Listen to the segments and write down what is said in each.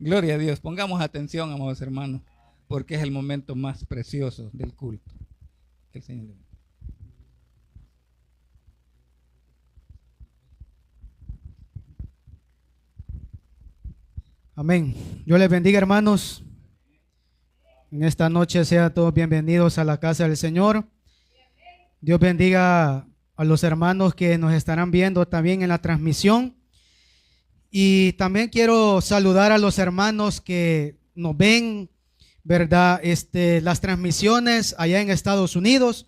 Gloria a Dios. Pongamos atención, amados hermanos, porque es el momento más precioso del culto. Que el Señor le bendiga. Amén. Dios les bendiga, hermanos. En esta noche sean todos bienvenidos a la casa del Señor. Dios bendiga a los hermanos que nos estarán viendo también en la transmisión. Y también quiero saludar a los hermanos que nos ven, ¿verdad? Las transmisiones allá en Estados Unidos.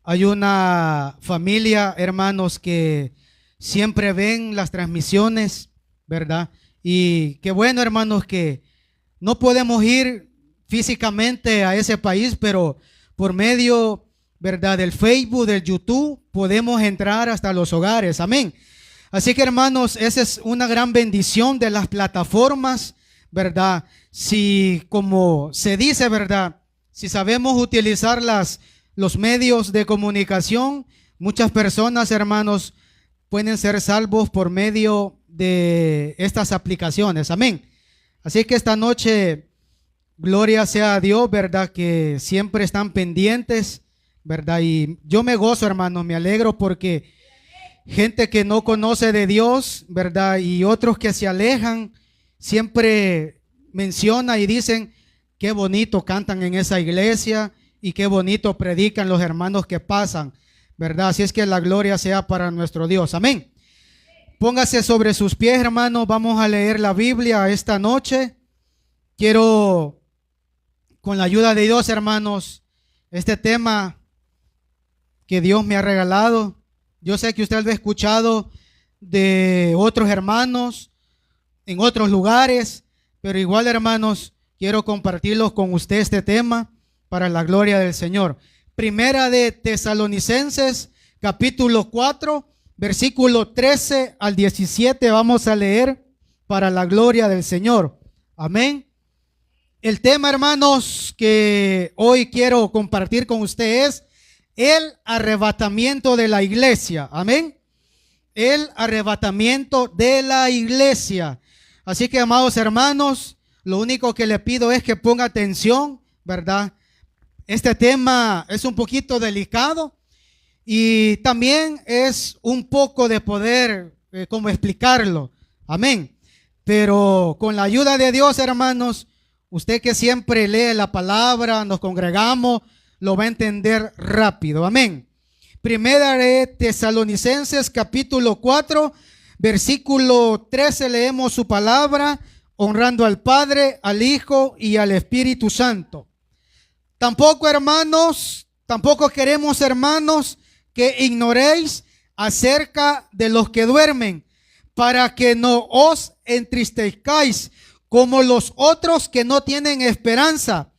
Hay una familia, hermanos, que siempre ven las transmisiones, ¿verdad? Y qué bueno, hermanos, que no podemos ir físicamente a ese país, pero por medio, ¿verdad?, del Facebook, del YouTube, podemos entrar hasta los hogares. Amén. Así que, hermanos, esa es una gran bendición de las plataformas, ¿verdad? Si, como se dice, ¿verdad?, si sabemos utilizar los medios de comunicación, muchas personas, hermanos, pueden ser salvos por medio de estas aplicaciones. Amén. Así que esta noche, gloria sea a Dios, ¿verdad?, que siempre están pendientes, ¿verdad? Y yo me gozo, hermanos, me alegro porque gente que no conoce de Dios, ¿verdad?, y otros que se alejan, siempre menciona y dicen qué bonito cantan en esa iglesia y qué bonito predican los hermanos que pasan, ¿verdad? Así es que la gloria sea para nuestro Dios. Amén. Póngase sobre sus pies, hermanos. Vamos a leer la Biblia esta noche. Quiero, con la ayuda de Dios, hermanos, este tema que Dios me ha regalado. Yo sé que usted lo ha escuchado de otros hermanos en otros lugares, pero igual, hermanos, quiero compartirlos con usted este tema para la gloria del Señor. Primera de Tesalonicenses, capítulo 4, versículo 13 al 17, vamos a leer para la gloria del Señor. Amén. El tema, hermanos, que hoy quiero compartir con usted es el arrebatamiento de la iglesia. Amén. El arrebatamiento de la iglesia. Así que, amados hermanos, lo único que le pido es que ponga atención, ¿verdad? Este tema es un poquito delicado y también es un poco de poder, cómo explicarlo. Amén. Pero con la ayuda de Dios, hermanos, usted que siempre lee la palabra, nos congregamos, lo va a entender rápido. Amén. Primera de Tesalonicenses, capítulo 4, versículo 13, leemos su palabra, honrando al Padre, al Hijo y al Espíritu Santo. Tampoco, hermanos, tampoco queremos, hermanos, que ignoréis acerca de los que duermen, para que no os entristezcáis como los otros que no tienen esperanza.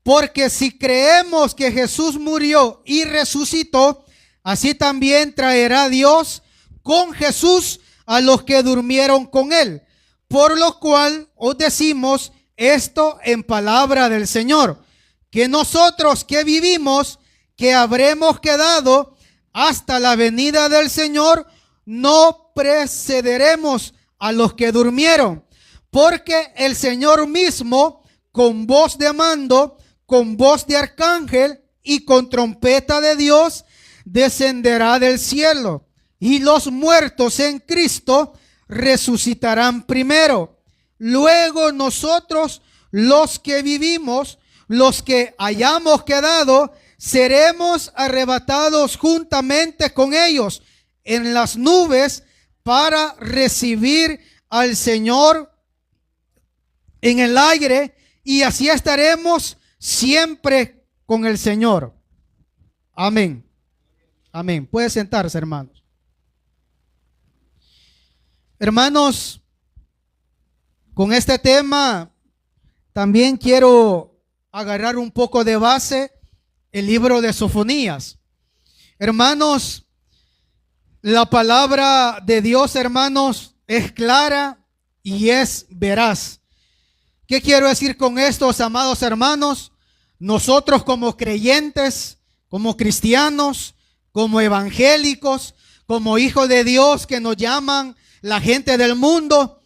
Porque si creemos que Jesús murió y resucitó, así también traerá Dios con Jesús a los que durmieron con él. Por lo cual os decimos esto en palabra del Señor, que nosotros que vivimos, que habremos quedado hasta la venida del Señor, no precederemos a los que durmieron, porque el Señor mismo, con voz de mando, con voz de arcángel y con trompeta de Dios, descenderá del cielo, y los muertos en Cristo resucitarán primero. Luego nosotros, los que vivimos, los que hayamos quedado, seremos arrebatados juntamente con ellos en las nubes para recibir al Señor en el aire, y así estaremos siempre con el Señor. Amén. Amén. Puede sentarse, hermanos. Hermanos, con este tema también quiero agarrar un poco de base el libro de Sofonías. Hermanos, la palabra de Dios, hermanos, es clara y es veraz. ¿Qué quiero decir con esto, amados hermanos? Nosotros como creyentes, como cristianos, como evangélicos, como hijos de Dios que nos llaman la gente del mundo,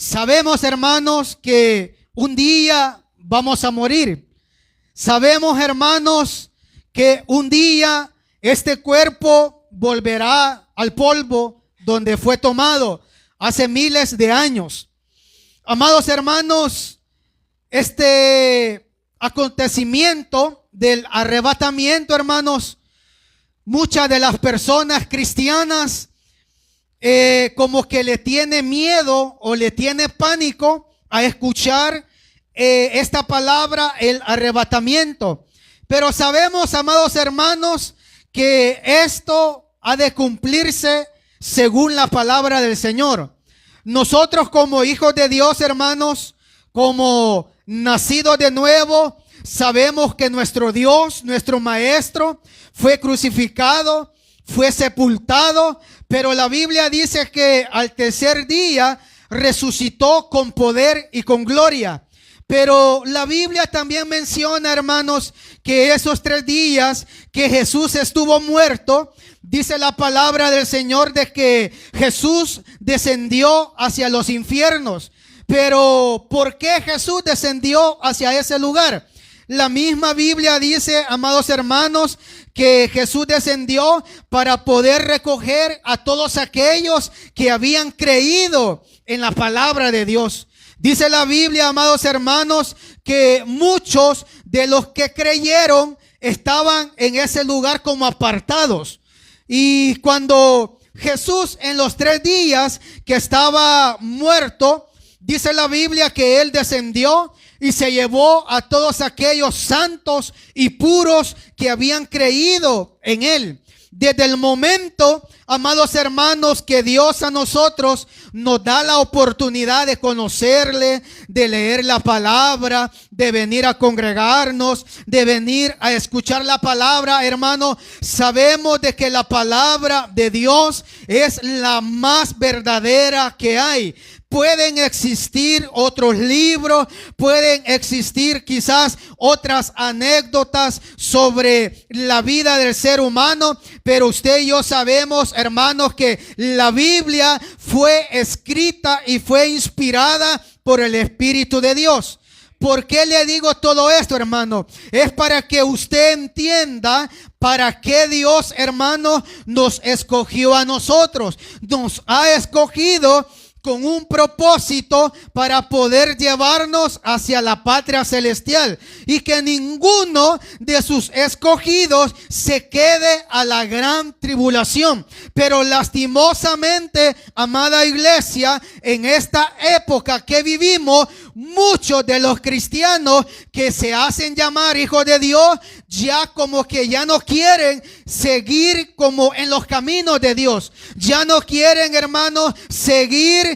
Sabemos, hermanos, que un día vamos a morir. Sabemos, hermanos, que un día este cuerpo volverá al polvo donde fue tomado hace miles de años. Amados hermanos, este acontecimiento del arrebatamiento, hermanos, muchas de las personas cristianas como que le tiene miedo o le tiene pánico a escuchar esta palabra, el arrebatamiento. Pero sabemos, amados hermanos, que esto ha de cumplirse según la palabra del Señor. Nosotros como hijos de Dios, hermanos, como nacidos de nuevo, sabemos que nuestro Dios, nuestro Maestro, fue crucificado, fue sepultado, pero la Biblia dice que al tercer día resucitó con poder y con gloria. Pero la Biblia también menciona, hermanos, que esos 3 días que Jesús estuvo muerto, dice la palabra del Señor de que Jesús descendió hacia los infiernos. Pero ¿por qué Jesús descendió hacia ese lugar? La misma Biblia dice, amados hermanos, que Jesús descendió para poder recoger a todos aquellos que habían creído en la palabra de Dios. Dice la Biblia, amados hermanos, que muchos de los que creyeron estaban en ese lugar como apartados. Y cuando Jesús en los 3 días que estaba muerto, dice la Biblia que Él descendió y se llevó a todos aquellos santos y puros que habían creído en Él. Desde el momento, amados hermanos, que Dios a nosotros nos da la oportunidad de conocerle, de leer la palabra, de venir a congregarnos, de venir a escuchar la palabra, hermano, sabemos de que la palabra de Dios es la más verdadera que hay. Pueden existir otros libros, pueden existir quizás otras anécdotas sobre la vida del ser humano, pero usted y yo sabemos, hermanos, que la Biblia fue escrita y fue inspirada por el Espíritu de Dios. ¿Por qué le digo todo esto, hermano? Es para que usted entienda para qué Dios, hermano, nos escogió a nosotros. Nos ha escogido con un propósito para poder llevarnos hacia la patria celestial y que ninguno de sus escogidos se quede a la gran tribulación. Pero lastimosamente, amada iglesia, en esta época que vivimos, muchos de los cristianos que se hacen llamar hijos de Dios ya como que ya no quieren seguir como en los caminos de Dios. Ya no quieren, hermanos, seguir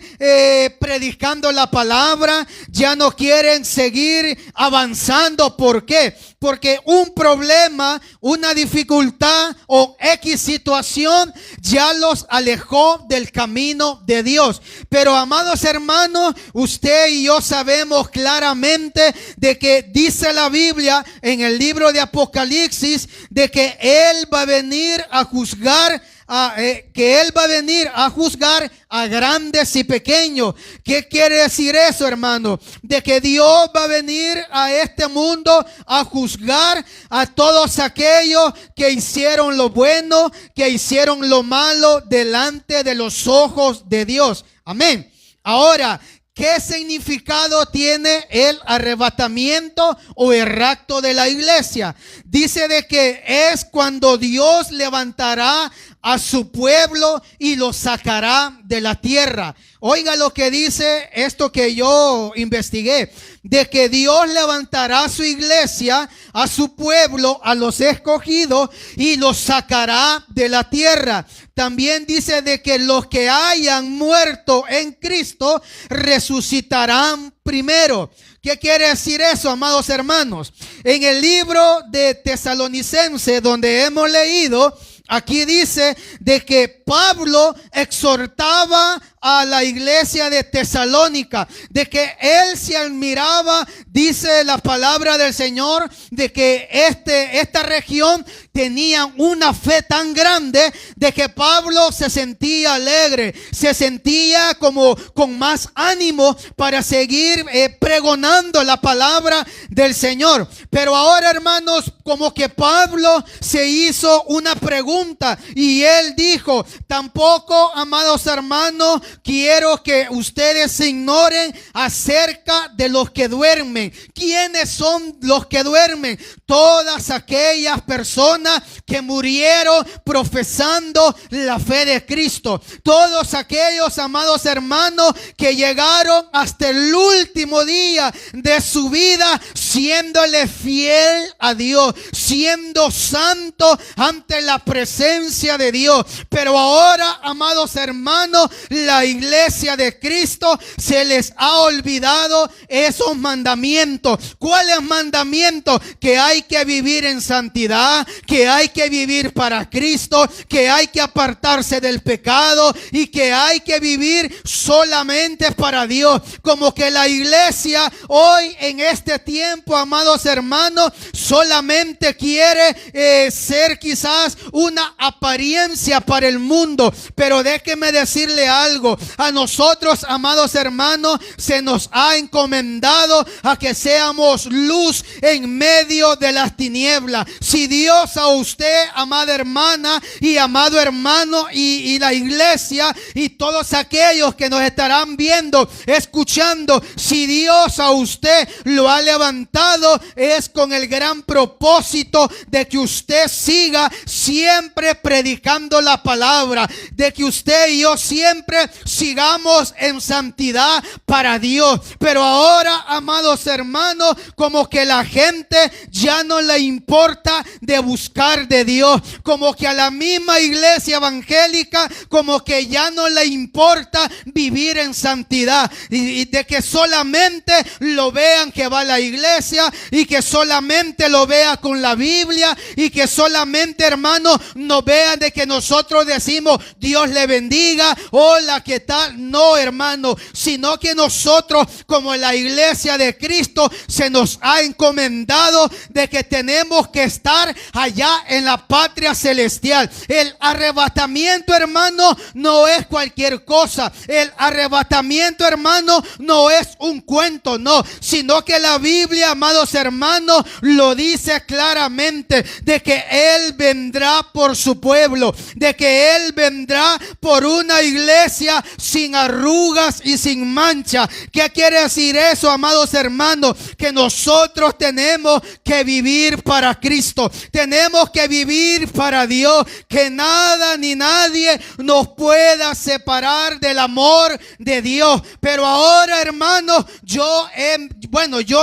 predicando la palabra. Ya no quieren seguir avanzando. ¿Por qué? Porque un problema, una dificultad o X situación ya los alejó del camino de Dios. Pero amados hermanos, usted y yo sabemos claramente de que dice la Biblia en el libro de Apocalipsis de que Él va a venir a juzgar a grandes y pequeños. ¿Qué quiere decir eso, hermano? De que Dios va a venir a este mundo a juzgar a todos aquellos que hicieron lo bueno, que hicieron lo malo delante de los ojos de Dios. Amén. Ahora, ¿qué significado tiene el arrebatamiento o el rapto de la iglesia? Dice de que es cuando Dios levantará a su pueblo y lo sacará de la tierra. Oiga lo que dice esto que yo investigué, de que Dios levantará a su iglesia, a su pueblo, a los escogidos y los sacará de la tierra. También dice de que los que hayan muerto en Cristo resucitarán primero. ¿Qué quiere decir eso, amados hermanos? En el libro de Tesalonicenses, donde hemos leído, aquí dice de que Pablo exhortaba a la iglesia de Tesalónica, de que él se admiraba, dice la palabra del Señor, de que esta región tenían una fe tan grande de que Pablo se sentía alegre, se sentía como con más ánimo para seguir pregonando la palabra del Señor. Pero ahora, hermanos, como que Pablo se hizo una pregunta y él dijo: tampoco, amados hermanos, quiero que ustedes se ignoren acerca de los que duermen. ¿Quiénes son los que duermen? Todas aquellas personas que murieron profesando la fe de Cristo. Todos aquellos, amados hermanos, que llegaron hasta el último día de su vida siéndole fiel a Dios, siendo santo ante la presencia de Dios. Pero ahora, amados hermanos, la iglesia de Cristo se les ha olvidado esos mandamientos. ¿Cuáles mandamientos? Que hay que vivir en santidad, que hay que vivir para Cristo, que hay que apartarse del pecado y que hay que vivir solamente para Dios. Como que la iglesia hoy en este tiempo, amados hermanos, solamente quiere ser quizás una apariencia para el mundo. Pero déjeme decirle algo: a nosotros, amados hermanos, se nos ha encomendado a que seamos luz en medio de las tinieblas. Si Dios a usted, amada hermana y amado hermano, y la iglesia y todos aquellos que nos estarán viendo, escuchando, si Dios a usted lo ha levantado, es con el gran propósito de que usted siga siempre predicando la palabra, de que usted y yo siempre sigamos en santidad para Dios. Pero ahora, amados hermanos, como que la gente ya no le importa de buscar de Dios, como que a la misma iglesia evangélica como que ya no le importa vivir en santidad, y de que solamente lo vean que va a la iglesia, y que solamente lo vea con la Biblia, y que solamente, hermanos, nos vean de que nosotros decimos Dios le bendiga, hola, ¿qué tal? No, hermano, sino que nosotros, como la iglesia de Cristo, se nos ha encomendado de que tenemos que estar allá en la patria celestial. El arrebatamiento, hermano, no es cualquier cosa. El arrebatamiento, hermano, no es un cuento, no, sino que la Biblia, amados hermanos, lo dice claramente, de que Él vendrá por su pueblo, de que Él vendrá por una iglesia sin arrugas y sin mancha. ¿Qué quiere decir eso, amados hermanos? Que nosotros tenemos que vivir para Cristo, tenemos que vivir para Dios, que nada ni nadie nos pueda separar del amor de Dios. Pero ahora, hermanos, yo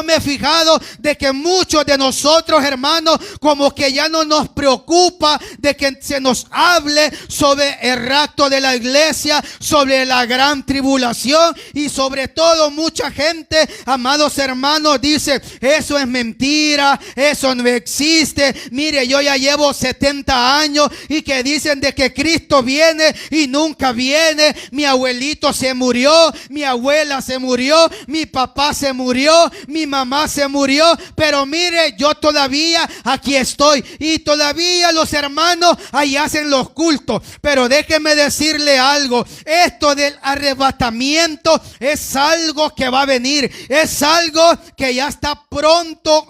me he fijado de que muchos de nosotros, hermanos, como que ya no nos preocupa de que se nos hable sobre el rapto de la iglesia, sobre la gran tribulación, y sobre todo mucha gente, amados hermanos, dice: eso es mentira, eso no existe. Mire, yo ya llevo 70 años y que dicen de que Cristo viene y nunca viene. Mi abuelito se murió, mi abuela se murió, mi papá se murió, mi mamá se murió, pero mire, yo todavía aquí estoy, y todavía los hermanos ahí hacen los cultos. Pero déjeme decirle algo: esto del arrebatamiento es algo que va a venir, es algo que ya está pronto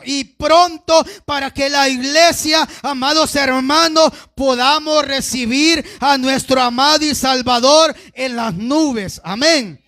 para que la iglesia, amados hermanos, podamos recibir a nuestro amado y Salvador en las nubes. Amén.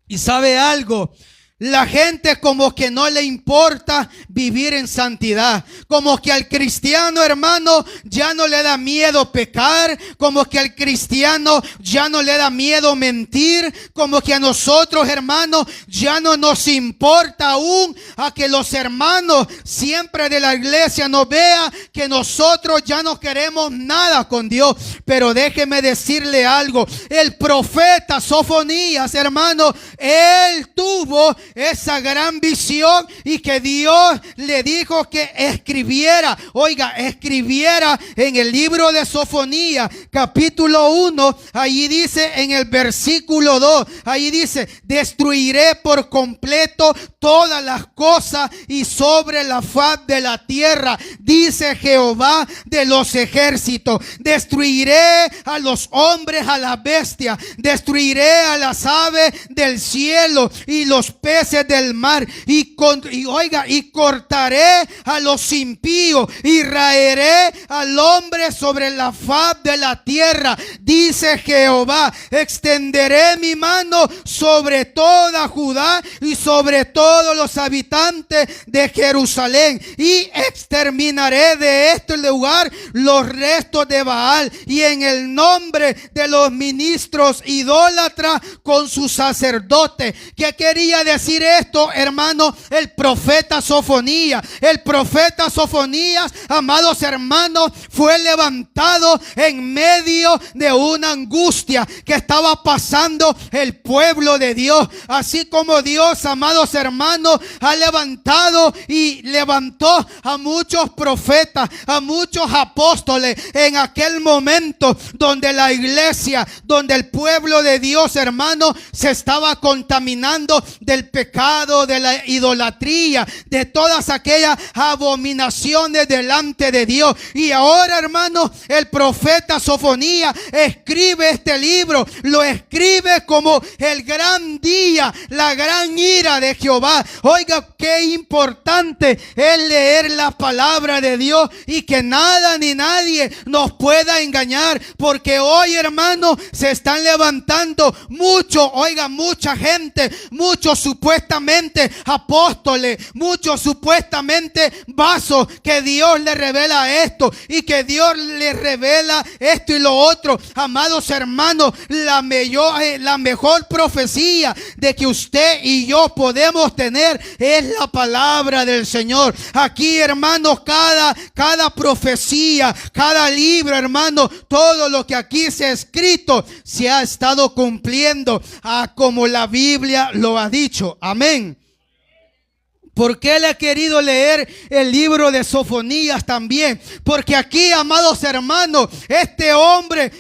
Y sabe algo, la gente como que no le importa vivir en santidad, como que al cristiano, hermano, ya no le da miedo pecar, como que al cristiano ya no le da miedo mentir, como que a nosotros, hermanos, ya no nos importa aún a que los hermanos siempre de la iglesia nos vean que nosotros ya no queremos nada con Dios. Pero déjeme decirle algo: el profeta Sofonías, hermano, él tuvo esa gran visión y que Dios le dijo que escribiera. Oiga, escribiera en el libro de Sofonías, capítulo 1. Allí dice en el versículo 2, allí dice: destruiré por completo todas las cosas y sobre la faz de la tierra, dice Jehová de los ejércitos. Destruiré a los hombres, a las bestias, destruiré a las aves del cielo y los peces del mar, y cortaré a los impíos y raeré al hombre sobre la faz de la tierra, dice Jehová. Extenderé mi mano sobre toda Judá y sobre todos los habitantes de Jerusalén, y exterminaré de este lugar los restos de Baal, y en el nombre de los ministros idólatras con sus sacerdotes. ¿Qué quería decir esto, hermano? El profeta Sofonías. El profeta Sofonías, amados hermanos, fue levantado en medio de una angustia que estaba pasando el pueblo de Dios. Así como Dios, amados hermanos, ha levantado y levantó a muchos profetas, a muchos apóstoles en aquel momento donde la iglesia, donde el pueblo de Dios, hermano, se estaba contaminando del pecado, de la idolatría, de todas aquellas abominaciones delante de Dios. Y ahora, hermano, el profeta Sofonías escribe este libro, lo escribe como el gran día, la gran ira de Jehová. Oiga, qué importante es leer la palabra de Dios y que nada ni nadie nos pueda engañar, porque hoy, hermano, se están levantando mucha gente, muchos supuestamente apóstoles, muchos supuestamente vasos, que Dios le revela esto y que Dios le revela esto y lo otro. Amados hermanos, la mejor profecía de que usted y yo podemos tener es la palabra del Señor. Aquí, hermanos, cada profecía, cada libro, hermano, todo lo que aquí se ha escrito se ha estado cumpliendo como la Biblia lo ha dicho. Amén. ¿Por qué le he querido leer el libro de Sofonías también? Porque aquí, amados hermanos, este hombre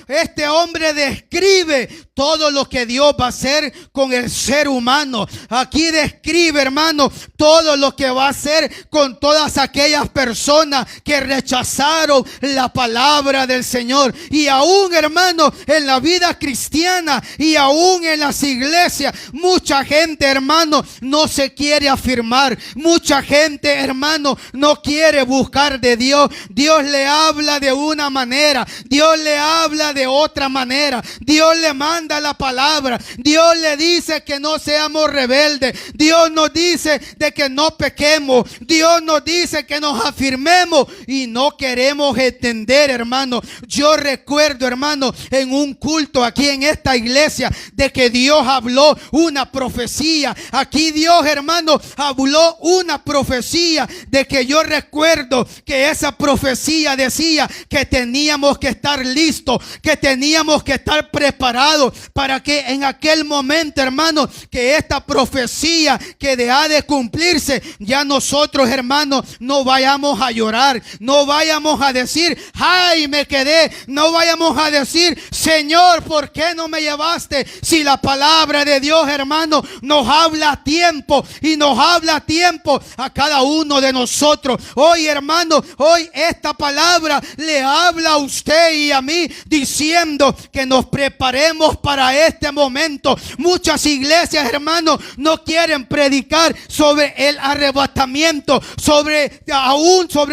describe todo lo que Dios va a hacer con el ser humano. Aquí describe, hermano, todo lo que va a hacer con todas aquellas personas que rechazaron la palabra del Señor. Y aún, hermano, en la vida cristiana y aún en las iglesias, mucha gente, hermano, no se quiere afirmar. Mucha gente, hermano, no quiere buscar de Dios. Dios le habla de una manera, Dios le habla de otra manera. Dios le manda la palabra, Dios le dice que no seamos rebeldes, Dios nos dice de que no pequemos, Dios nos dice que nos afirmemos y no queremos entender, hermano. Yo recuerdo, hermano, en un culto aquí en esta iglesia, de que Dios habló una profecía. Aquí Dios, hermano, habló una profecía, de que yo recuerdo que esa profecía decía que teníamos que estar listos, que teníamos que estar preparados para que en aquel momento, hermano, que esta profecía que ha de cumplirse, ya nosotros, hermano, no vayamos a llorar, no vayamos a decir, ay, me quedé, no vayamos a decir, Señor, ¿por qué no me llevaste? Si la palabra de Dios, hermano, nos habla a tiempo y nos habla a tiempo a cada uno de nosotros. Hoy, hermano, hoy esta palabra le habla a usted y a mí, diciendo que nos preparemos para este momento. Muchas iglesias, hermano, no quieren predicar sobre el arrebatamiento, sobre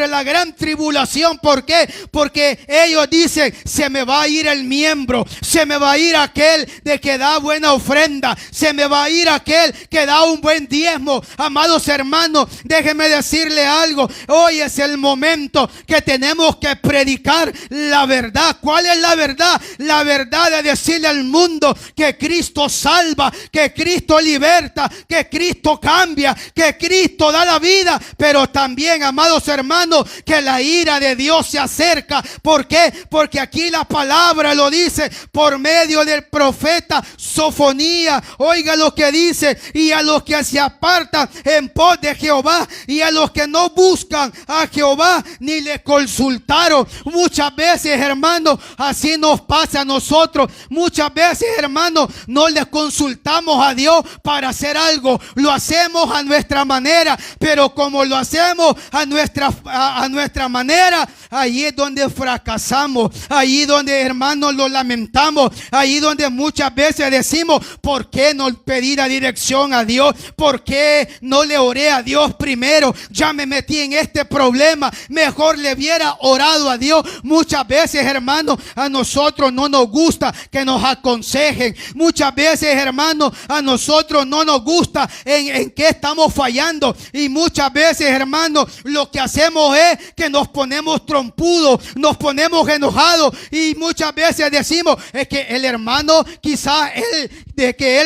la gran tribulación. ¿Por qué? Porque ellos dicen, se me va a ir el miembro, se me va a ir aquel de que da buena ofrenda, se me va a ir aquel que da un buen diezmo. Amados hermanos, déjenme decirle algo. Hoy es el momento que tenemos que predicar la verdad. ¿Cuál es la verdad? La verdad de decirle al mundo mundo, que Cristo salva, que Cristo liberta, que Cristo cambia, que Cristo da la vida, pero también, amados hermanos, que la ira de Dios se acerca. ¿Por qué? Porque aquí la palabra lo dice por medio del profeta Sofonías. Oiga lo que dice: y a los que se apartan en pos de Jehová, y a los que no buscan a Jehová ni le consultaron. Muchas veces, hermanos, así nos pasa a nosotros. Muchas veces, hermanos, no le consultamos a Dios para hacer algo. Lo hacemos a nuestra manera, pero como lo hacemos a nuestra manera, ahí es donde fracasamos. Ahí donde, hermanos, lo lamentamos. Ahí donde muchas veces decimos: ¿por qué no pedí la dirección a Dios? ¿Por qué no le oré a Dios primero? Ya me metí en este problema, mejor le hubiera orado a Dios. Muchas veces, hermanos, a nosotros no nos gusta que nos aconsejen. Muchas veces, hermanos, a nosotros no nos gusta en qué estamos fallando. Y muchas veces, hermanos, lo que hacemos es que nos ponemos trompudos, nos ponemos enojados. Y muchas veces decimos: es que el hermano, quizás él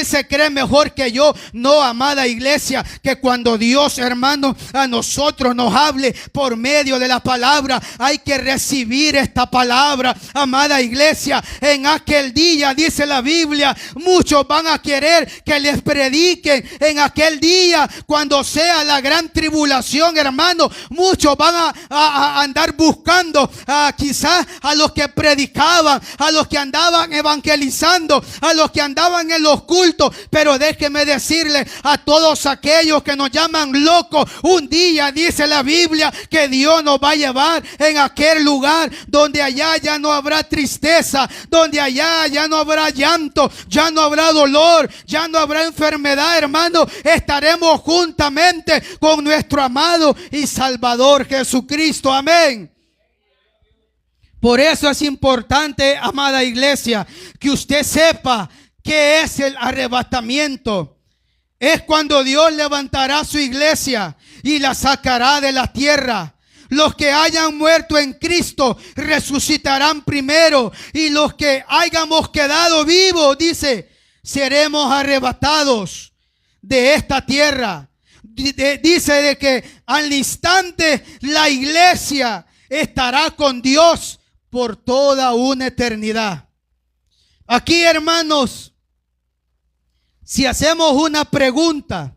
se cree mejor que yo. No, amada iglesia, que cuando Dios, hermano, a nosotros nos hable por medio de la palabra, hay que recibir esta palabra. Amada iglesia, en aquel día, dice la Biblia, muchos van a querer que les prediquen. En aquel día, cuando sea la gran tribulación, hermano, muchos van a andar buscando quizás a los que predicaban, a los que andaban evangelizando, a los que andaban en los cultos. Pero déjeme decirle a todos aquellos que nos llaman locos, un día dice la Biblia que Dios nos va a llevar en aquel lugar donde allá ya no habrá tristeza, donde allá ya no habrá llanto, ya no habrá dolor, ya no habrá enfermedad, hermano. Estaremos juntamente con nuestro amado y Salvador Jesucristo. Amén. Por eso es importante, amada iglesia, que usted sepa qué es el arrebatamiento. Es cuando Dios levantará su iglesia y la sacará de la tierra. Los que hayan muerto en Cristo resucitarán primero, y los que hayamos quedado vivos, dice, seremos arrebatados de esta tierra. Dice de que al instante la iglesia estará con Dios por toda una eternidad. Aquí, hermanos, si hacemos una pregunta,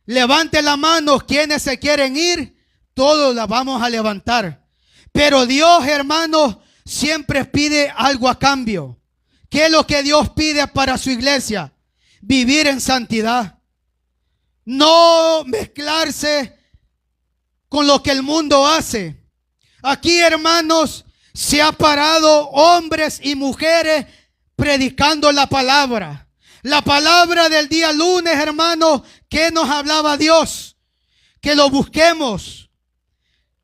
levante la mano quienes se quieren ir, todos la vamos a levantar. Pero Dios, hermanos, siempre pide algo a cambio. ¿Qué es lo que Dios pide para su iglesia? Vivir en santidad. No mezclarse con lo que el mundo hace. Aquí, hermanos, se ha parado hombres y mujeres predicando la palabra. La palabra del día lunes, hermanos, que nos hablaba Dios. Que lo busquemos.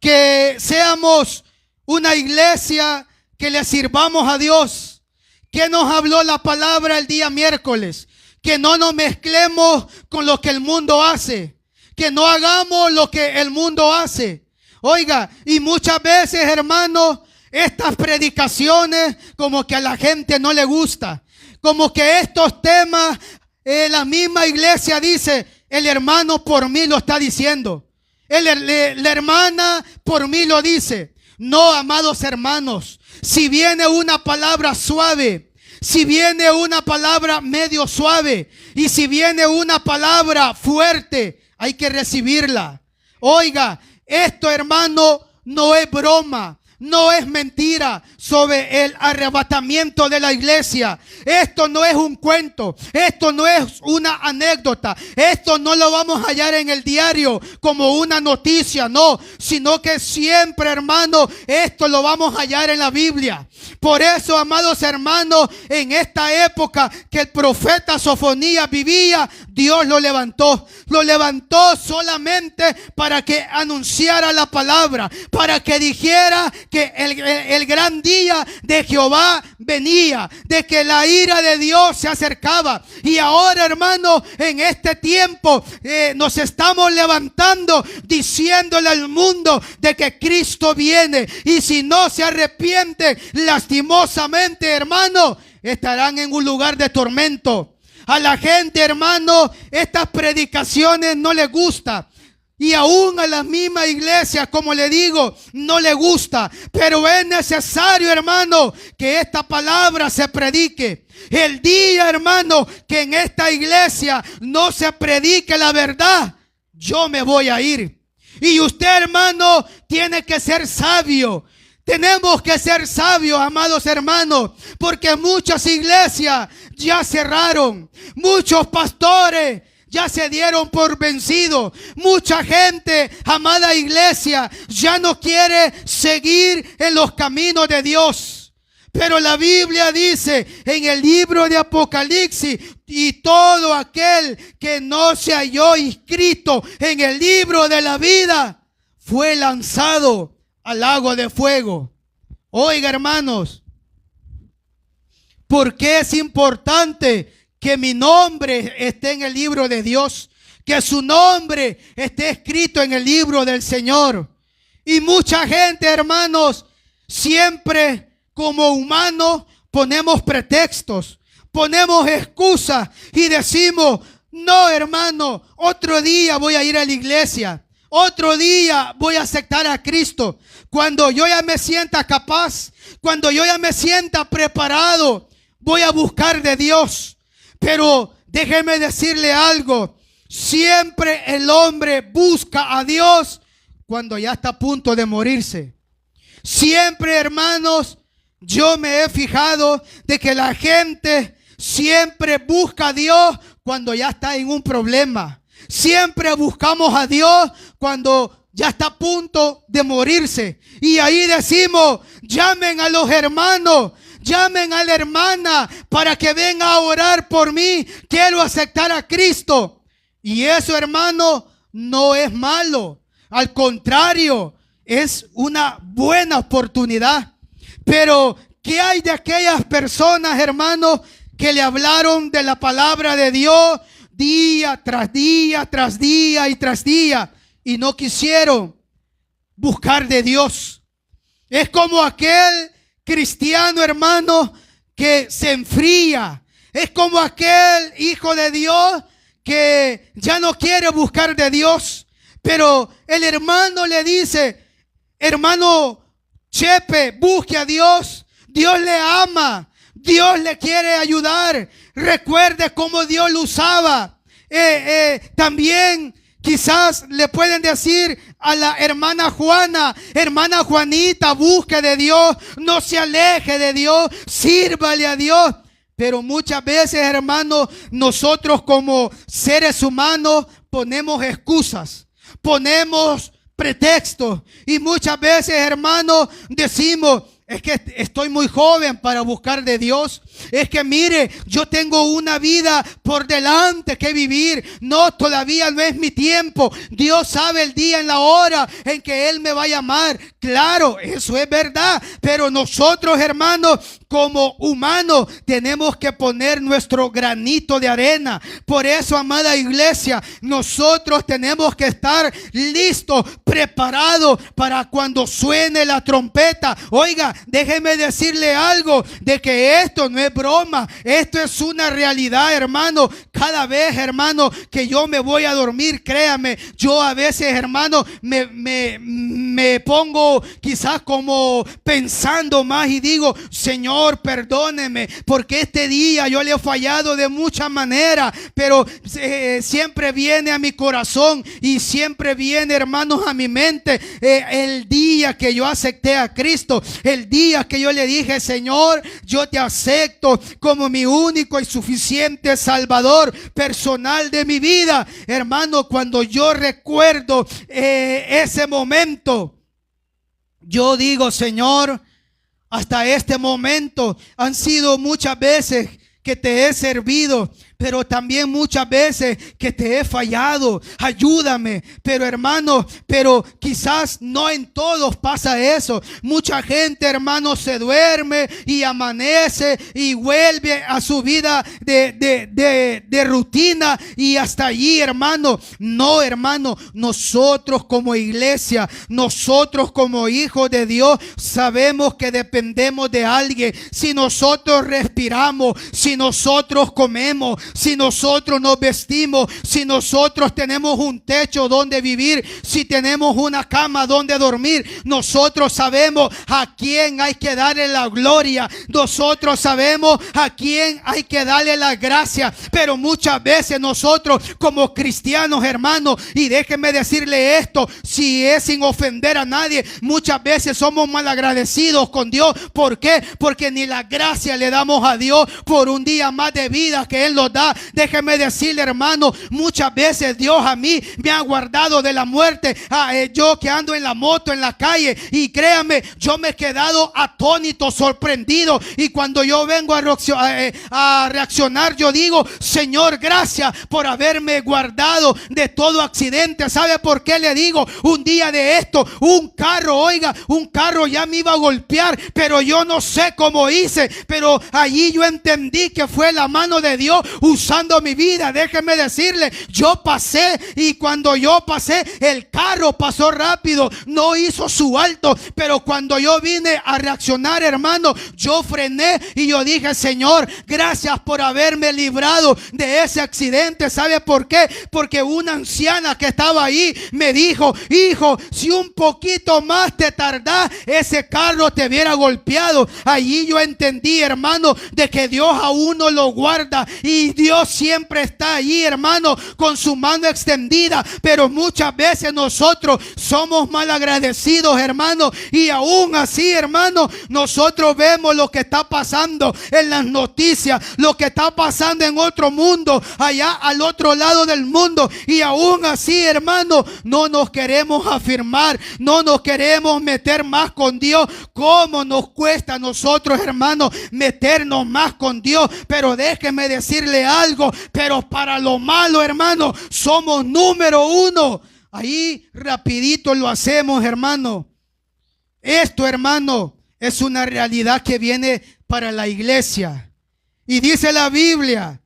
Que seamos una iglesia que le sirvamos a Dios. Que nos habló la palabra el día miércoles. Que no nos mezclemos con lo que el mundo hace. Que no hagamos lo que el mundo hace. Oiga, y muchas veces, hermanos, estas predicaciones como que a la gente no le gusta. Como que estos temas, la misma iglesia dice, el hermano por mí lo está diciendo. La hermana por mí lo dice. No, amados hermanos, si viene una palabra suave, si viene una palabra medio suave y si viene una palabra fuerte, hay que recibirla. Oiga, esto, hermano, no es broma. No es mentira sobre el arrebatamiento de la iglesia. Esto no es un cuento. Esto no es una anécdota. Esto no lo vamos a hallar en el diario como una noticia, no. Sino que siempre, hermano, esto lo vamos a hallar en la Biblia. Por eso, amados hermanos, en esta época que el profeta Sofonías vivía, Dios lo levantó. Lo levantó solamente para que anunciara la palabra, para que dijera que el gran día de Jehová venía, de que la ira de Dios se acercaba. Y ahora, hermano, en este tiempo nos estamos levantando diciéndole al mundo de que Cristo viene. Y si no se arrepiente, lastimosamente, hermano, estarán en un lugar de tormento. A la gente, hermano, estas predicaciones no les gusta. Y aún a la misma iglesia, como le digo, no le gusta. Pero es necesario, hermano, que esta palabra se predique. El día, hermano, que en esta iglesia no se predique la verdad, yo me voy a ir. Y usted, hermano, tiene que ser sabio. Tenemos que ser sabios, amados hermanos, porque muchas iglesias ya cerraron. Muchos pastores ya se dieron por vencidos. Mucha gente, amada iglesia, ya no quiere seguir en los caminos de Dios. Pero la Biblia dice en el libro de Apocalipsis: y todo aquel que no se halló inscrito en el libro de la vida fue lanzado al lago de fuego. Oiga, hermanos, ¿por qué es importante que mi nombre esté en el libro de Dios? Que su nombre esté escrito en el libro del Señor. Y mucha gente, hermanos, siempre como humanos ponemos pretextos, ponemos excusas y decimos: no, hermano, otro día voy a ir a la iglesia, otro día voy a aceptar a Cristo. Cuando yo ya me sienta capaz, cuando yo ya me sienta preparado, voy a buscar de Dios. Pero déjeme decirle algo: siempre el hombre busca a Dios cuando ya está a punto de morirse. Siempre, hermanos, yo me he fijado de que la gente siempre busca a Dios cuando ya está en un problema. Siempre buscamos a Dios cuando ya está a punto de morirse. Y ahí decimos: llamen a los hermanos, llamen a la hermana para que venga a orar por mí. Quiero aceptar a Cristo. Y eso, hermano, no es malo. Al contrario, es una buena oportunidad. Pero ¿qué hay de aquellas personas, hermanos, que le hablaron de la palabra de Dios día tras día, tras día y tras día, y no quisieron buscar de Dios? Es como aquel cristiano, hermano, que se enfría. Es como aquel hijo de Dios que ya no quiere buscar de Dios. Pero el hermano le dice: hermano Chepe, busque a Dios. Dios le ama. Dios le quiere ayudar. Recuerde cómo Dios lo usaba. También quizás le pueden decir a la hermana Juana: hermana Juanita, busque de Dios, no se aleje de Dios, sírvale a Dios. Pero muchas veces, hermanos, nosotros como seres humanos ponemos excusas, ponemos pretextos, y muchas veces, hermanos, decimos: es que estoy muy joven para buscar de Dios. Es que mire, yo tengo una vida por delante que vivir. No, todavía no es mi tiempo. Dios sabe el día y la hora en que Él me va a llamar. Claro, eso es verdad. Pero nosotros, hermanos, como humanos, tenemos que poner nuestro granito de arena. Por eso, amada iglesia, nosotros tenemos que estar listos, preparados para cuando suene la trompeta. Oiga, déjeme decirle algo, de que esto no es broma, esto es una realidad, hermano. Cada vez, hermano, que yo me voy a dormir, créame, yo a veces, hermano, me pongo quizás como pensando más y digo: Señor, perdóneme, porque este día yo le he fallado de muchas maneras. Pero siempre viene a mi corazón y siempre viene, hermanos, a mi mente el día que yo acepté a Cristo, el día que yo le dije: Señor, yo te acepto como mi único y suficiente Salvador personal de mi vida. Hermano, cuando yo recuerdo ese momento, yo digo: Señor, hasta este momento han sido muchas veces que te he servido, pero también muchas veces que te he fallado. Ayúdame. Pero hermano, pero quizás no en todos pasa eso. Mucha gente, hermano, se duerme y amanece y vuelve a su vida de rutina y hasta allí, hermano. No, hermano, nosotros como iglesia, nosotros como hijos de Dios, sabemos que dependemos de alguien. Si nosotros respiramos, si nosotros comemos, si nosotros nos vestimos, si nosotros tenemos un techo donde vivir, si tenemos una cama donde dormir, nosotros sabemos a quién hay que darle la gloria. Nosotros sabemos a quién hay que darle la gracia. Pero muchas veces nosotros como cristianos, hermanos, y déjenme decirle esto, si es sin ofender a nadie, muchas veces somos malagradecidos con Dios. ¿Por qué? Porque ni la gracia le damos a Dios por un día más de vida que Él nos da. Déjeme decirle, hermano, muchas veces Dios a mí me ha guardado de la muerte. Yo que ando en la moto, en la calle, y créame, yo me he quedado atónito, sorprendido. Y cuando yo vengo a reaccionar, yo digo: Señor, gracias por haberme guardado de todo accidente. ¿Sabe por qué le digo? Un día de esto, un carro ya me iba a golpear, pero yo no sé cómo hice, pero allí yo entendí que fue la mano de Dios usando mi vida. Déjeme decirle, yo pasé, y cuando yo pasé, el carro pasó rápido, no hizo su alto, pero cuando yo vine a reaccionar, hermano, yo frené y yo dije: Señor, gracias por haberme librado de ese accidente. ¿Sabe por qué? Porque una anciana que estaba ahí me dijo: hijo, si un poquito más te tardás, ese carro te hubiera golpeado. Allí yo entendí, hermano, de que Dios a uno lo guarda, y Dios siempre está allí, hermano, con su mano extendida. Pero muchas veces nosotros somos mal agradecidos, hermano, y aún así, hermano, nosotros vemos lo que está pasando en las noticias, lo que está pasando en otro mundo, allá al otro lado del mundo, y aún así, hermano, no nos queremos afirmar, no nos queremos meter más con Dios. ¿Cómo nos cuesta a nosotros, hermano, meternos más con Dios? Pero déjeme decirle algo, pero para lo malo, hermano, somos número uno. Ahí rapidito lo hacemos, hermano. Esto, hermano, es una realidad que viene para la iglesia. Y dice la Biblia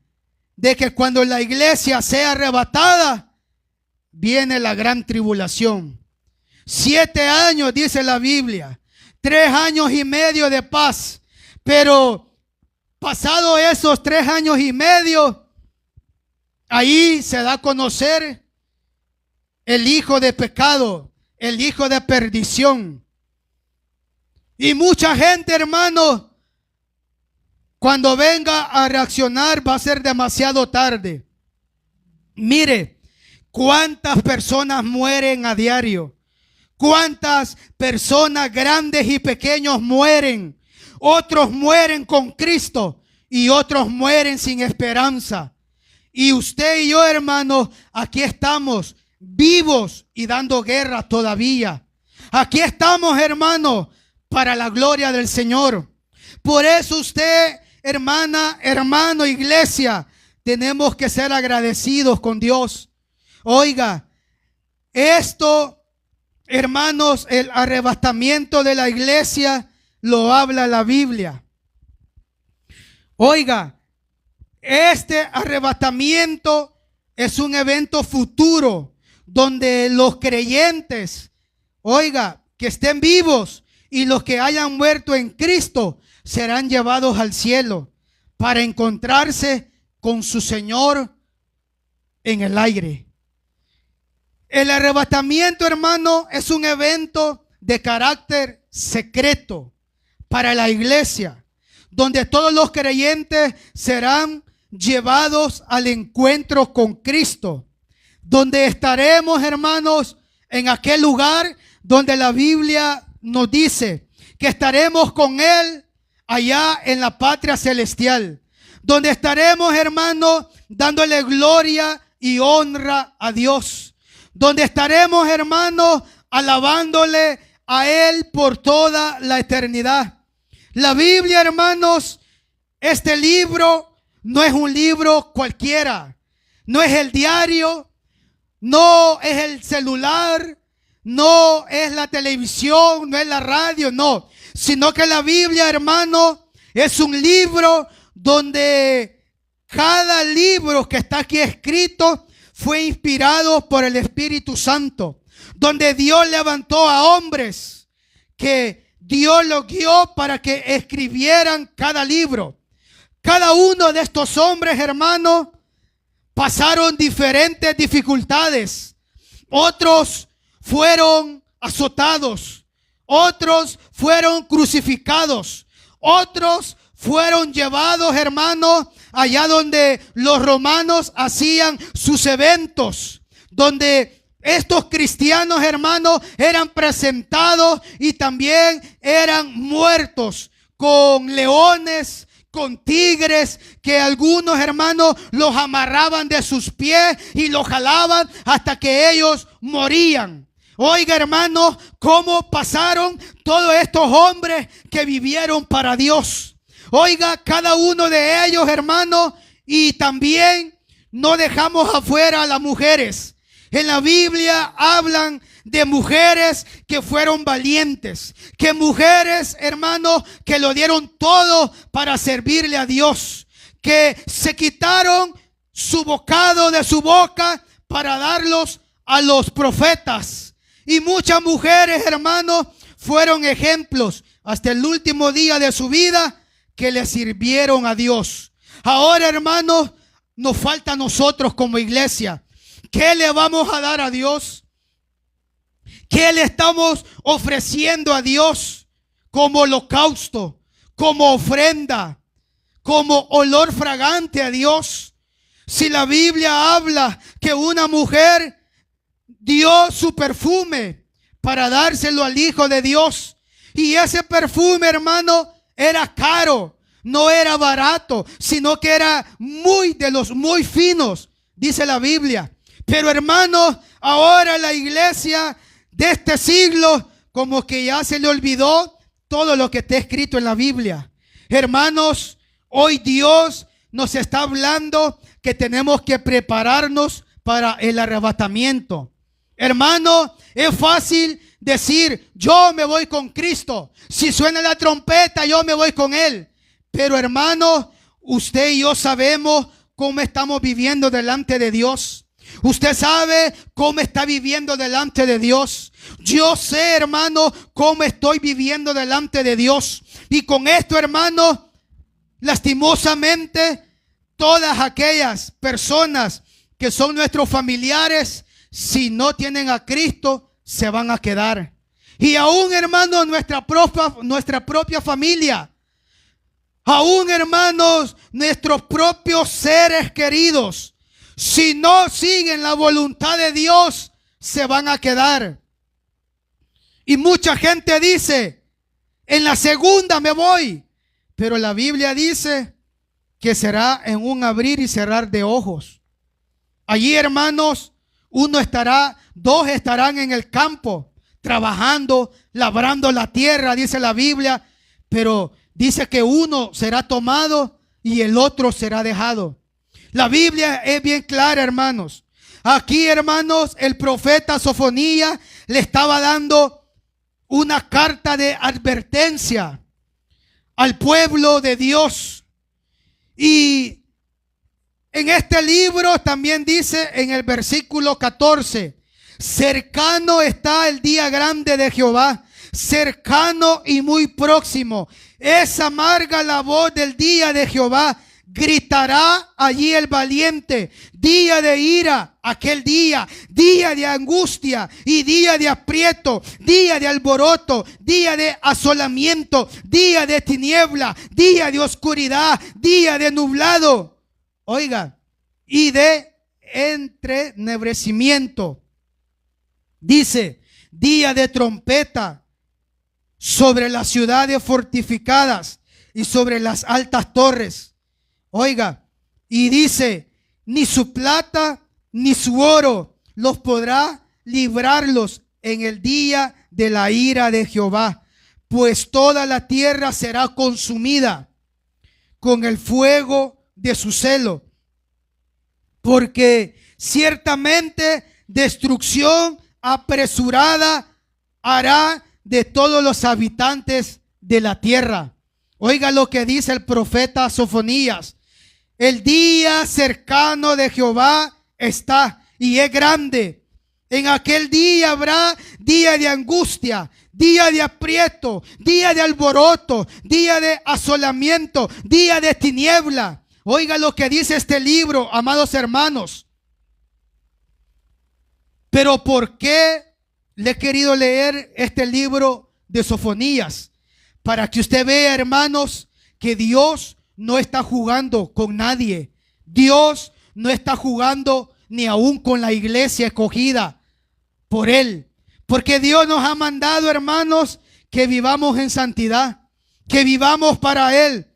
de que cuando la iglesia sea arrebatada, viene la gran tribulación. 7 años, dice la Biblia, 3 años y medio de paz. Pero pasado esos 3 años y medio, ahí se da a conocer el hijo de pecado, el hijo de perdición. Y mucha gente, hermano, cuando venga a reaccionar, va a ser demasiado tarde. Mire, cuántas personas mueren a diario. Cuántas personas grandes y pequeños mueren. Otros mueren con Cristo y otros mueren sin esperanza. Y usted y yo, hermano, aquí estamos vivos y dando guerra todavía. Aquí estamos, hermano, para la gloria del Señor. Por eso usted, hermana, hermano, iglesia, tenemos que ser agradecidos con Dios. Oiga, esto, hermanos, el arrebatamiento de la iglesia lo habla la Biblia. Oiga, este arrebatamiento es un evento futuro donde los creyentes, oiga, que estén vivos y los que hayan muerto en Cristo serán llevados al cielo para encontrarse con su Señor en el aire. El arrebatamiento, hermano, es un evento de carácter secreto para la iglesia, donde todos los creyentes serán llevados al encuentro con Cristo, donde estaremos, hermanos, en aquel lugar donde la Biblia nos dice que estaremos con Él allá en la patria celestial, donde estaremos, hermanos, dándole gloria y honra a Dios, donde estaremos, hermanos, alabándole a Él por toda la eternidad. La Biblia, hermanos, este libro no es un libro cualquiera, no es el diario, no es el celular, no es la televisión, no es la radio, no, sino que la Biblia, hermano, es un libro donde cada libro que está aquí escrito fue inspirado por el Espíritu Santo, donde Dios levantó a hombres que Dios los guió para que escribieran cada libro. Cada uno de estos hombres, hermanos, pasaron diferentes dificultades. Otros fueron azotados, otros fueron crucificados, otros fueron llevados, hermanos, allá donde los romanos hacían sus eventos, donde estos cristianos, hermanos, eran presentados y también eran muertos con leones, con tigres, que algunos, hermanos, los amarraban de sus pies y los jalaban hasta que ellos morían. Oiga, hermanos, cómo pasaron todos estos hombres que vivieron para Dios. Oiga, cada uno de ellos, hermanos, y también no dejamos afuera a las mujeres. En la Biblia hablan de mujeres que fueron valientes, que mujeres, hermanos, que lo dieron todo para servirle a Dios, que se quitaron su bocado de su boca para darlos a los profetas. Y muchas mujeres, hermanos, fueron ejemplos hasta el último día de su vida que le sirvieron a Dios. Ahora, hermanos, nos falta a nosotros como iglesia. ¿Qué le vamos a dar a Dios? ¿Qué le estamos ofreciendo a Dios como holocausto, como ofrenda, como olor fragante a Dios? Si la Biblia habla que una mujer dio su perfume para dárselo al Hijo de Dios, y ese perfume, hermano, era caro, no era barato, sino que era de los muy finos, dice la Biblia. Pero, hermanos, ahora la iglesia de este siglo como que ya se le olvidó todo lo que está escrito en la Biblia. Hermanos, hoy Dios nos está hablando que tenemos que prepararnos para el arrebatamiento. Hermano, es fácil decir, yo me voy con Cristo. Si suena la trompeta, yo me voy con Él. Pero, hermano, usted y yo sabemos cómo estamos viviendo delante de Dios. Usted sabe cómo está viviendo delante de Dios. Yo sé, hermano, cómo estoy viviendo delante de Dios. Y con esto, hermano, lastimosamente, todas aquellas personas que son nuestros familiares, si no tienen a Cristo, se van a quedar. Y aún, hermano, nuestra propia familia, aún, hermanos, nuestros propios seres queridos, si no siguen la voluntad de Dios, se van a quedar. Y mucha gente dice, en la segunda me voy. Pero la Biblia dice que será en un abrir y cerrar de ojos. Allí, hermanos, dos estarán en el campo, trabajando, labrando la tierra, dice la Biblia. Pero dice que uno será tomado y el otro será dejado. La Biblia es bien clara, hermanos. Aquí, hermanos, el profeta Sofonías le estaba dando una carta de advertencia al pueblo de Dios. Y en este libro también dice en el versículo 14, cercano está el día grande de Jehová, cercano y muy próximo. Es amarga la voz del día de Jehová. Gritará allí el valiente, día de ira, aquel día de angustia y día de aprieto, día de alboroto, día de asolamiento, día de tiniebla, día de oscuridad, día de nublado. Oiga, y de entenebrecimiento. Dice, día de trompeta sobre las ciudades fortificadas y sobre las altas torres. Oiga, y dice, ni su plata ni su oro los podrá librarlos en el día de la ira de Jehová, pues toda la tierra será consumida con el fuego de su celo, porque ciertamente destrucción apresurada hará de todos los habitantes de la tierra. Oiga lo que dice el profeta Sofonías: el día cercano de Jehová está y es grande. En aquel día habrá día de angustia, día de aprieto, día de alboroto, día de asolamiento, día de tiniebla. Oiga lo que dice este libro, amados hermanos. Pero ¿por qué le he querido leer este libro de Sofonías? Para que usted vea, hermanos, que Dios no está jugando con nadie. Dios no está jugando ni aún con la iglesia escogida por Él. Porque Dios nos ha mandado, hermanos, que vivamos en santidad, que vivamos para Él.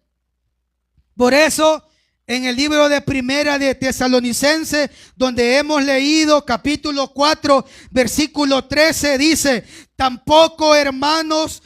Por eso, en el libro de Primera de Tesalonicenses, donde hemos leído capítulo 4, versículo 13, dice: tampoco, hermanos,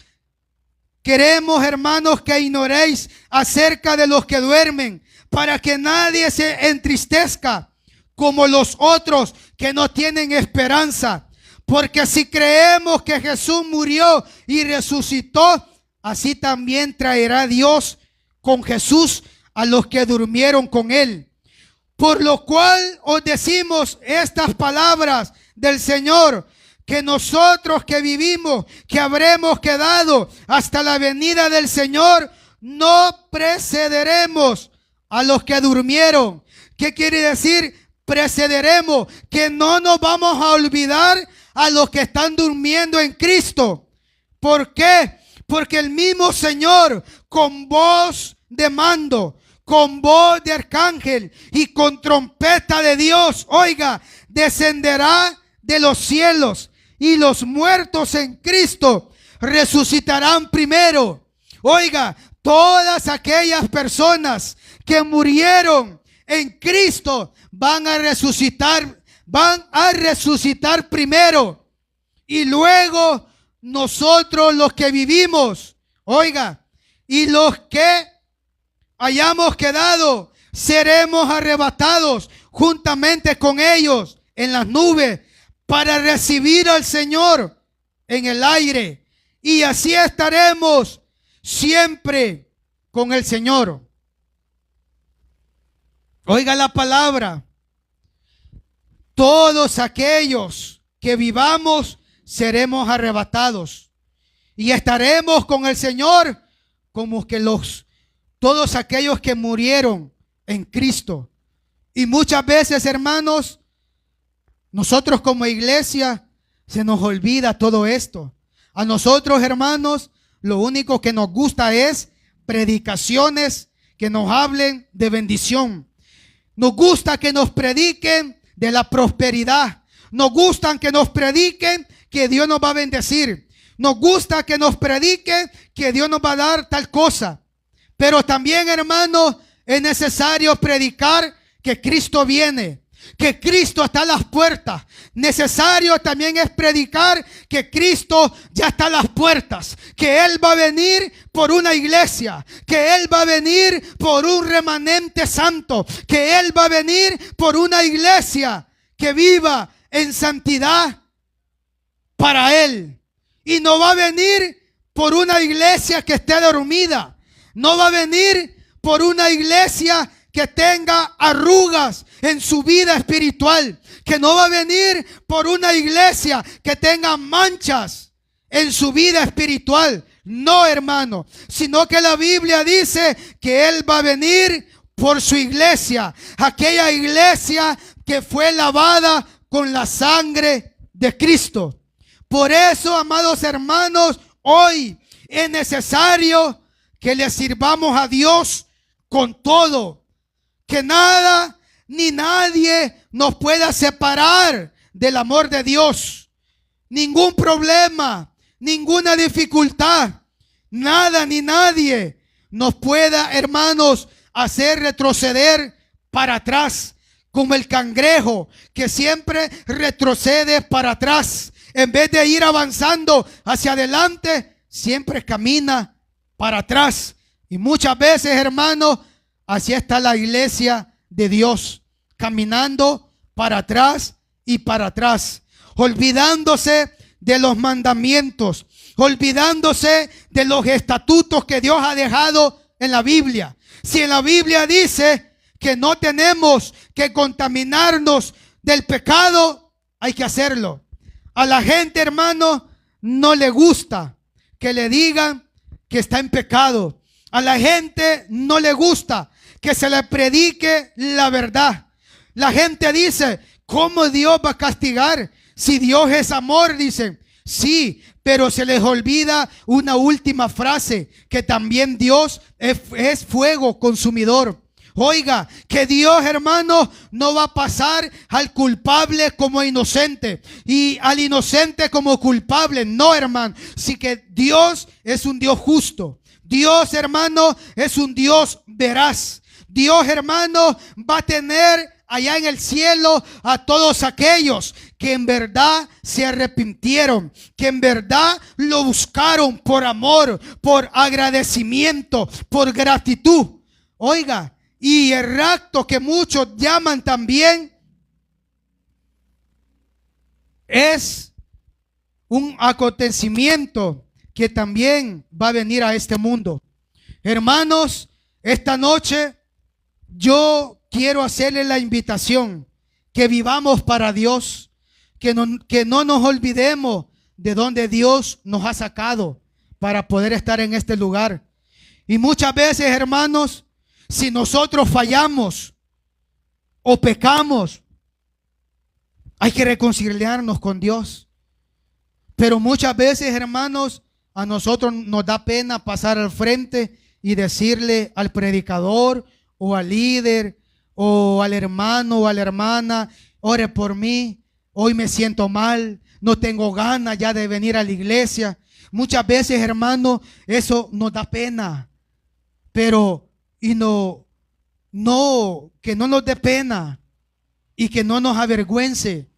queremos, hermanos, que ignoréis acerca de los que duermen, para que nadie se entristezca como los otros que no tienen esperanza. Porque si creemos que Jesús murió y resucitó, así también traerá Dios con Jesús a los que durmieron con Él. Por lo cual os decimos estas palabras del Señor, que nosotros que vivimos, que habremos quedado hasta la venida del Señor, no precederemos a los que durmieron. ¿Qué quiere decir? Precederemos, que no nos vamos a olvidar a los que están durmiendo en Cristo. ¿Por qué? Porque el mismo Señor, con voz de mando, con voz de arcángel y con trompeta de Dios, oiga, descenderá de los cielos, y los muertos en Cristo resucitarán primero. Oiga, todas aquellas personas que murieron en Cristo van a resucitar primero, y luego nosotros los que vivimos, oiga, y los que hayamos quedado, seremos arrebatados juntamente con ellos en las nubes para recibir al Señor en el aire, y así estaremos siempre con el Señor. Oiga la palabra: todos aquellos que vivamos seremos arrebatados y estaremos con el Señor como que todos aquellos que murieron en Cristo. Y muchas veces, hermanos, nosotros como iglesia se nos olvida todo esto. A nosotros, hermanos, lo único que nos gusta es predicaciones que nos hablen de bendición. Nos gusta que nos prediquen de la prosperidad. Nos gusta que nos prediquen que Dios nos va a bendecir. Nos gusta que nos prediquen que Dios nos va a dar tal cosa. Pero también, hermanos, es necesario predicar que Cristo viene, que Cristo está a las puertas. Necesario también es predicar que Cristo ya está a las puertas, que Él va a venir por una iglesia, que Él va a venir por un remanente santo, que Él va a venir por una iglesia que viva en santidad para Él. Y no va a venir por una iglesia que esté dormida. No va a venir por una iglesia que tenga arrugas en su vida espiritual. Que no va a venir por una iglesia que tenga manchas en su vida espiritual. No, hermano. Sino que la Biblia dice que Él va a venir por su iglesia. Aquella iglesia que fue lavada con la sangre de Cristo. Por eso, amados hermanos, hoy es necesario que le sirvamos a Dios con todo. Que nada ni nadie nos pueda separar del amor de Dios. Ningún problema, ninguna dificultad, nada ni nadie nos pueda, hermanos, hacer retroceder para atrás. Como el cangrejo que siempre retrocede para atrás. En vez de ir avanzando hacia adelante, siempre camina para atrás. Y muchas veces, hermanos, así está la iglesia de Dios, caminando para atrás y para atrás, olvidándose de los mandamientos, olvidándose de los estatutos que Dios ha dejado en la Biblia. Si en la Biblia dice que no tenemos que contaminarnos del pecado, hay que hacerlo. A la gente, hermano, no le gusta que le digan que está en pecado. A la gente no le gusta que se le predique la verdad. La gente dice, ¿cómo Dios va a castigar? Si Dios es amor, dicen. Sí, pero se les olvida una última frase, que también Dios es fuego consumidor. Oiga, que Dios, hermano, no va a pasar al culpable como inocente y al inocente como culpable. No, hermano. Sí, que Dios es un Dios justo. Dios, hermano, es un Dios veraz. Dios, hermano, va a tener allá en el cielo a todos aquellos que en verdad se arrepintieron, que en verdad lo buscaron por amor, por agradecimiento, por gratitud. Oiga, y el rapto, que muchos llaman también, es un acontecimiento que también va a venir a este mundo. Hermanos, esta noche yo quiero hacerle la invitación que vivamos para Dios, que no nos olvidemos de donde Dios nos ha sacado para poder estar en este lugar. Y muchas veces, hermanos, si nosotros fallamos o pecamos, hay que reconciliarnos con Dios. Pero muchas veces, hermanos, a nosotros nos da pena pasar al frente y decirle al predicador o al líder o al hermano o a la hermana, ore por mí, hoy me siento mal, no tengo ganas ya de venir a la iglesia. Muchas veces, hermano, eso nos da pena, pero que no nos dé pena y que no nos avergüence,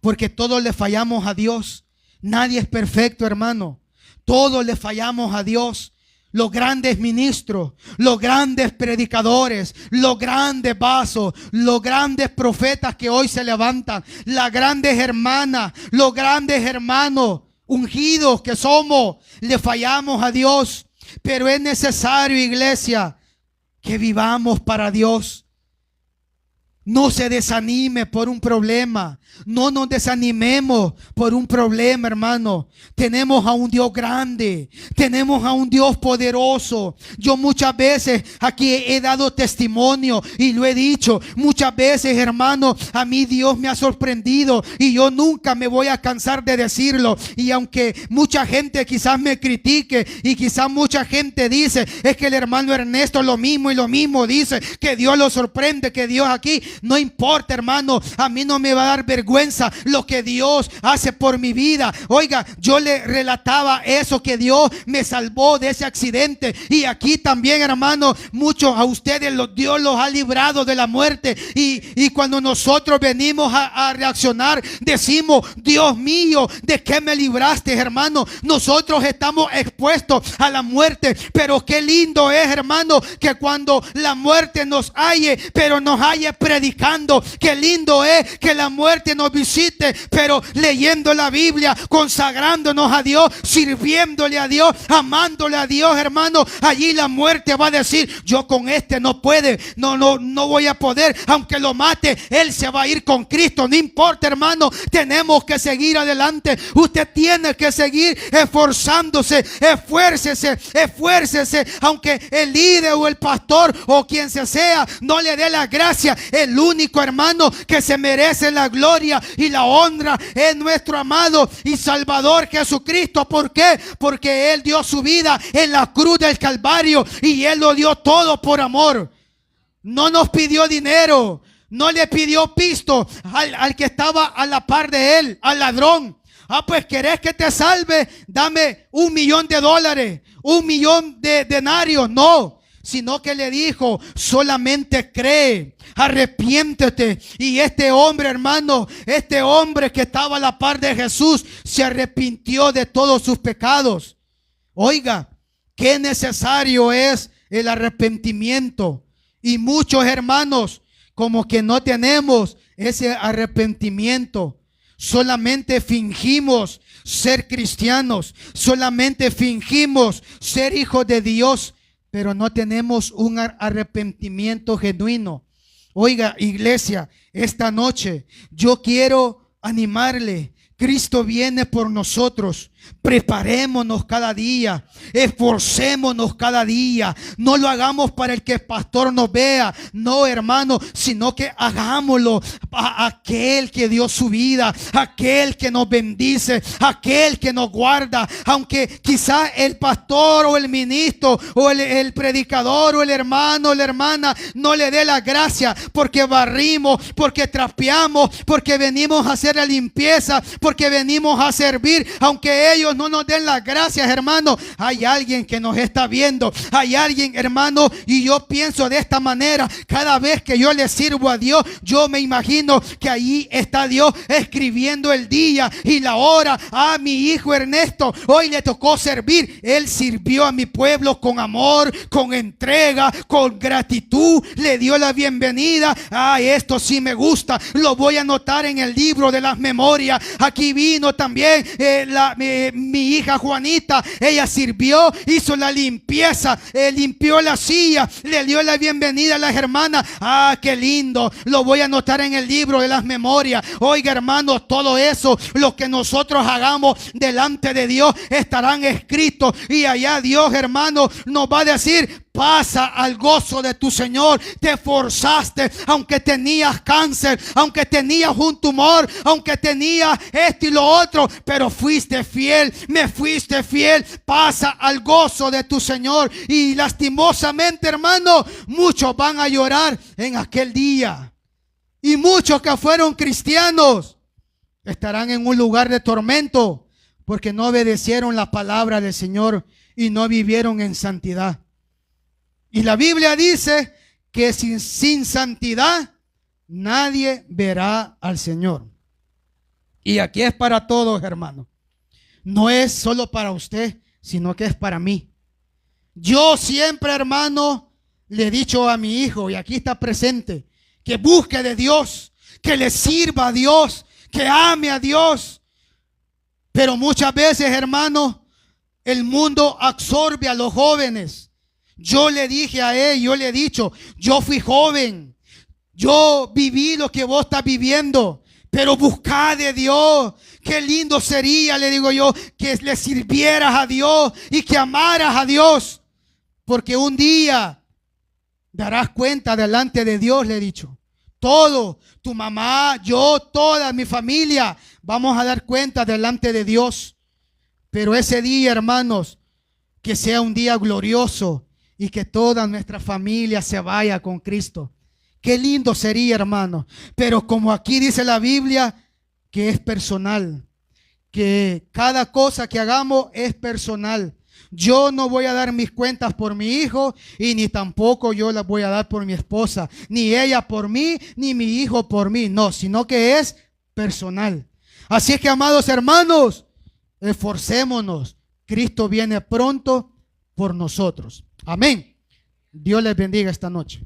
porque todos le fallamos a Dios. Nadie es perfecto, hermano. Todos le fallamos a Dios. Los grandes ministros, los grandes predicadores, los grandes vasos, los grandes profetas que hoy se levantan, las grandes hermanas, los grandes hermanos ungidos que somos, le fallamos a Dios. Pero es necesario, iglesia, que vivamos para Dios. No se desanime por un problema. No nos desanimemos por un problema, hermano. Tenemos a un Dios grande. Tenemos a un Dios poderoso. Yo muchas veces aquí he dado testimonio y lo he dicho. Muchas veces, hermano, a mí Dios me ha sorprendido y yo nunca me voy a cansar de decirlo. Y aunque mucha gente quizás me critique y quizás mucha gente dice, es que el hermano Ernesto lo mismo y lo mismo dice, que Dios lo sorprende, que Dios aquí. No importa, hermano, a mí no me va a dar vergüenza lo que Dios hace por mi vida. Oiga, yo le relataba eso, que Dios me salvó de ese accidente. Y aquí también, hermano, muchos a ustedes Dios los ha librado de la muerte. Y cuando nosotros venimos a reaccionar, decimos, Dios mío, ¿de qué me libraste, hermano? Nosotros estamos expuestos a la muerte, pero qué lindo es, hermano, que cuando la muerte nos halle, pero nos halle predicando. Qué lindo es que la muerte nos visite, pero leyendo la Biblia, consagrándonos a Dios, sirviéndole a Dios, amándole a Dios, hermano. Allí la muerte va a decir, yo con este no puede, no voy a poder, aunque lo mate, él se va a ir con Cristo. No importa, hermano, tenemos que seguir adelante. Usted tiene que seguir esforzándose, esfuércese, aunque el líder o el pastor o quien sea no le dé la gracia. El único, hermano, que se merece la gloria y la honra es nuestro amado y Salvador Jesucristo. ¿Por qué? Porque Él dio su vida en la cruz del Calvario y Él lo dio todo por amor. No nos pidió dinero, no le pidió pisto al que estaba a la par de Él, al ladrón. Pues ¿querés que te salve? Dame $1,000,000, 1,000,000 de denarios. No, sino que le dijo, solamente cree, arrepiéntete. Y este hombre, hermano, este hombre que estaba a la par de Jesús, se arrepintió de todos sus pecados. Oiga, qué necesario es el arrepentimiento Y muchos hermanos como que no tenemos ese arrepentimiento. Solamente fingimos ser cristianos, solamente fingimos ser hijos de Dios, pero no tenemos un arrepentimiento genuino. Oiga, iglesia, esta noche yo quiero animarle. Cristo viene por nosotros. Preparémonos cada día, esforcémonos cada día. No lo hagamos para el que el pastor nos vea, no, hermano, sino que hagámoslo a aquel que dio su vida, aquel que nos bendice, aquel que nos guarda. Aunque quizá el pastor o el ministro o el predicador o el hermano o la hermana no le dé la gracia porque barrimos, porque trapeamos, porque venimos a hacer la limpieza, porque venimos a servir, aunque ellos no nos den las gracias, hermano, hay alguien que nos está viendo, hay alguien, hermano, y yo pienso de esta manera: cada vez que yo le sirvo a Dios, yo me imagino que ahí está Dios escribiendo el día y la hora. A mi hijo Ernesto hoy le tocó servir, él sirvió a mi pueblo con amor, con entrega, con gratitud, le dio la bienvenida. Esto sí me gusta, lo voy a anotar en el libro de las memorias. Aquí vino también mi hija Juanita, ella sirvió, hizo la limpieza, limpió la silla, le dio la bienvenida a las hermanas. Qué lindo, lo voy a anotar en el libro de las memorias. Oiga, hermanos, todo eso, lo que nosotros hagamos delante de Dios, estarán escritos, y allá Dios, hermano, nos va a decir: pasa al gozo de tu Señor. Te esforzaste, aunque tenías cáncer, aunque tenías un tumor, aunque tenías esto y lo otro, pero fuiste fiel, me fuiste fiel. Pasa al gozo de tu Señor. Y lastimosamente, hermano, muchos van a llorar en aquel día, y muchos que fueron cristianos estarán en un lugar de tormento porque no obedecieron la palabra del Señor y no vivieron en santidad. Y la Biblia dice que sin santidad nadie verá al Señor. Y aquí es para todos, hermano. No es solo para usted, sino que es para mí. Yo siempre, hermano, le he dicho a mi hijo, y aquí está presente, que busque de Dios, que le sirva a Dios, que ame a Dios. Pero muchas veces, hermano, el mundo absorbe a los jóvenes. Yo le dije a él, yo le he dicho, yo fui joven, yo viví lo que vos estás viviendo, pero buscá de Dios. Qué lindo sería, le digo yo, que le sirvieras a Dios y que amaras a Dios, porque un día darás cuenta delante de Dios, le he dicho. Todo, tu mamá, yo, toda mi familia, vamos a dar cuenta delante de Dios. Pero ese día, hermanos, que sea un día glorioso y que toda nuestra familia se vaya con Cristo. Qué lindo sería, hermano. Pero como aquí dice la Biblia, que es personal, que cada cosa que hagamos es personal. Yo no voy a dar mis cuentas por mi hijo, y ni tampoco yo las voy a dar por mi esposa, ni ella por mí, ni mi hijo por mí. No, sino que es personal. Así es que, amados hermanos, esforcémonos. Cristo viene pronto por nosotros. Amén. Dios les bendiga esta noche.